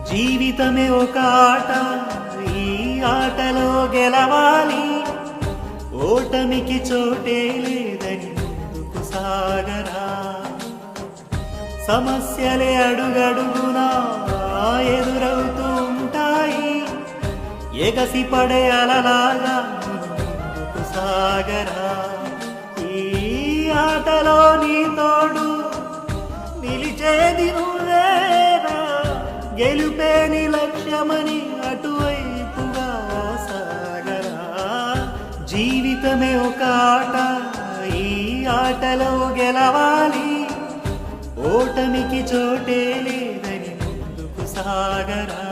జీవితమే ఒక ఆట, ఈ ఆటలో గెలవాలి. ఓటమికి చోటే లేదని ముందుకు సాగరా. సమస్యలే అడుగడుగునా ఎదురవుతూ ఉంటాయి. ఎగసి పడే అలలాగా ముందుకు సాగరా. ఈ ఆటలో నీ తోడు నిలిచేది నువ్వేరా. గెలుపే నీ లక్ష్యమని అటువైపుగా సాగరా. జీవితమే ఒక ఆట, ఈ ఆటలో గెలవాలి. ఓటమికి చోటే లేదని ముందుకు సాగరా.